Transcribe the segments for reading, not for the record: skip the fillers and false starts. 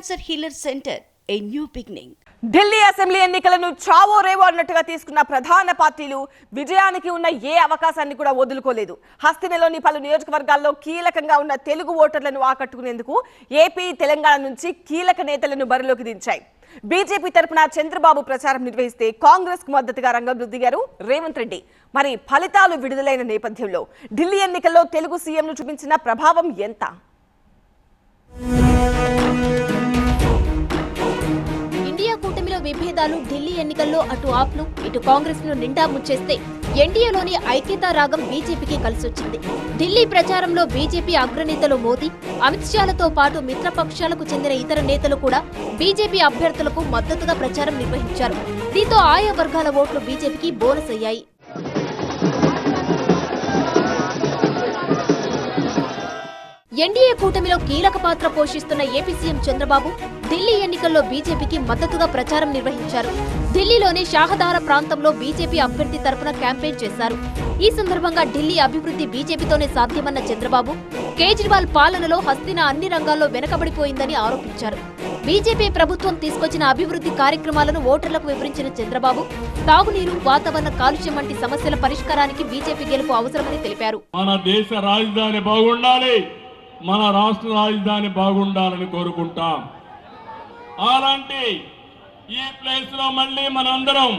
Cancer Healer Center, a new beginning. Delhi assembly ఎన్నికలను చావో రేవో అన్నట్టుగా తీసుకున్న ప్రధాన పార్టీలు విజయానికి ఉన్న ఏ అవకాశాన్ని కూడా వదులుకోలేదు. హస్తినలోని పలు నియోజకవర్గాల్లో కీలకంగా ఉన్న తెలుగు ఓటర్లను ఆకట్టుకునేందుకు ఏపీ, తెలంగాణ నుంచి కీలక నేతలను బరిలోకి దించాయి. బీజేపీ తరపున చంద్రబాబు ప్రచారం నిర్వహిస్తే కాంగ్రెస్ కు మద్దతుగా రంగంలో దిగారు రేవంత్ రెడ్డి. మరి ఫలితాలు విడుదలైన నేపథ్యంలో ఢిల్లీ ఎన్నికల్లో తెలుగు సీఎంను చూపించిన ప్రభావం ఎంత? కూటమిలో విభేదాలు ఢిల్లీ ఎన్నికల్లో అటు ఆప్ను ఇటు కాంగ్రెస్ ను నిండా ముచ్చేస్తే ఎన్డీఏలోని ఐక్యతా రాగం బీజేపీకి కలిసొచ్చింది. ఢిల్లీ ప్రచారంలో బీజేపీ అగ్రనేతలు మోదీ, అమిత్ షాలతో పాటు మిత్రపక్షాలకు చెందిన ఇతర నేతలు కూడా బీజేపీ అభ్యర్థులకు మద్దతుగా ప్రచారం నిర్వహించారు. దీంతో ఆయా వర్గాల ఓట్లు బీజేపీకి బోనస్ అయ్యాయి. ఎన్డీఏ కూటమిలో కీలక పాత్ర పోషిస్తున్న ఏపీ సీఎం చంద్రబాబు ఢిల్లీ ఎన్నికల్లో బీజేపీకి మద్దతుగా ప్రచారం నిర్వహించారు. ఢిల్లీలోని షాహదారా ప్రాంతంలో బీజేపీ అభ్యర్థి తరపున క్యాంపెయిన్ చేశారు. ఈ సందర్భంగా ఢిల్లీ అభివృద్ధి బీజేపీతోనే సాధ్యమన్న చంద్రబాబు, కేజ్రీవాల్ పాలనలో హస్తిన అన్ని రంగాల్లో వెనకబడిపోయిందని ఆరోపించారు. బీజేపీ ప్రభుత్వం తీసుకొచ్చిన అభివృద్ధి కార్యక్రమాలను ఓటర్లకు వివరించిన చంద్రబాబు, తాగునీరు, వాతావరణ కాలుష్యం వంటి సమస్యల పరిష్కారానికి బీజేపీ గెలుపు అవసరమని తెలిపారు. మన దేశ రాజధాని బాగుండాలి, మన రాష్ట్ర రాజధాని బాగుండాలని కోరుకుంటాం. అలాంటి ఈ ప్లేస్ లో మళ్ళీ మనందరం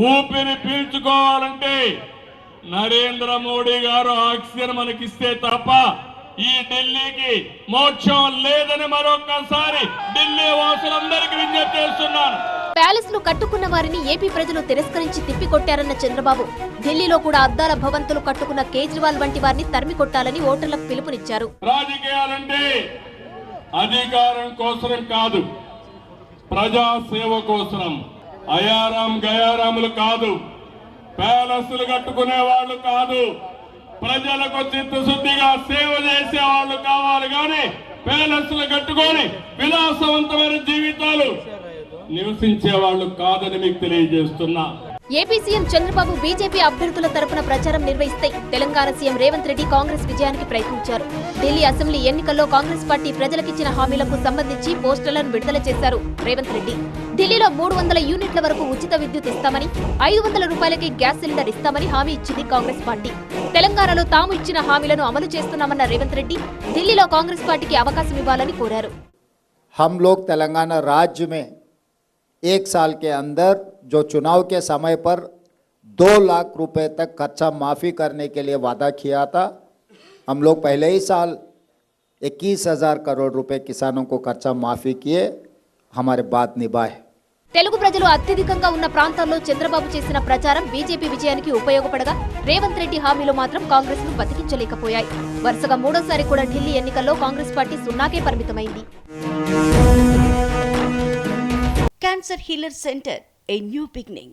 ఊపిరి పీల్చుకోవాలంటే నరేంద్ర మోడీ గారు ఆక్సిజన్ మనకిస్తే తప్ప ఈ ఢిల్లీకి మోక్షం లేదని మరొకసారి ఢిల్లీ వాసులందరికీ విజ్ఞప్తి చేస్తున్నాను. ప్యాలెస్ లు కట్టుకున్న వారిని ఏపీ ప్రజలు తిరస్కరించి తిప్పికొట్టారన్న చంద్రబాబు, ఢిల్లీలో కూడా అద్దాల భవంతులు కట్టుకున్న కేజ్రీవాల్ వంటి వారిని తరిమి కొట్టాలని ఓటర్లకు పిలుపునిచ్చారు. రాజకీయాలంటే అధికారం కోసం కాదు, ప్రజా సేవ కోసం. అయారాం గయారాములు కాదు, ప్యాలెస్లు కట్టుకునే వాళ్ళు కాదు, ప్రజలకు చిత్తశుద్ధిగా సేవ చేసే వాళ్ళు కావాలి. కానీ ప్యాలెస్లు కట్టుకొని విలాసవంతమైన జీవితాలు నివసించే వాళ్ళు కాదని మీకు తెలియజేస్తున్నా. ఏపీ సీఎం చంద్రబాబు బీజేపీ అభ్యర్థుల తరపున ప్రచారం నిర్వహిస్తే తెలంగాణ సీఎం రేవంత్ రెడ్డి కాంగ్రెస్ విజయానికి ప్రయత్నించారు. ఢిల్లీ అసెంబ్లీ ఎన్నికల్లో కాంగ్రెస్ పార్టీ ప్రజలకిచ్చిన హామీలకు సంబంధించి పోస్టర్లను విడుదల చేశారు రేవంత్ రెడ్డి. ఢిల్లీలో 300 యూనిట్ల వరకు ఉచిత విద్యుత్ ఇస్తామని, 500 రూపాయలకి గ్యాస్ సిలిండర్ ఇస్తామని హామీ ఇచ్చింది కాంగ్రెస్ పార్టీ. తెలంగాణలో తాము ఇచ్చిన హామీలను అమలు చేస్తున్నామన్న రేవంత్ రెడ్డి ఢిల్లీలో కాంగ్రెస్ పార్టీకి అవకాశం ఇవ్వాలని కోరారు. हम लोग तेलंगाना राज्य में 1 साल के अंदर जो चुनाव के समय पर 2 लाख रुपए तक खर्चा माफ़ी करने के लिए वादा किया था, हम लोग पहले ही साल 21,000 करोड़ रुपए किसानों को खर्चा माफ़ी किए, हमारे बात निभाए. తెలుగు ప్రజలు అత్యధికంగా ఉన్న ప్రాంతాల్లో చంద్రబాబు చేసిన ప్రచారం బీజేపీ విజయానికి ఉపయోగపడగా రేవంత్ రెడ్డి హామీలు మాత్రం కాంగ్రెస్ ను బతికించలేకపోయాయి. వరుసగా మూడోసారి కూడా ఢిల్లీ ఎన్నికల్లో కాంగ్రెస్ పార్టీ సున్నాకే పరిమితమైంది. Cancer Healer Center, a new beginning.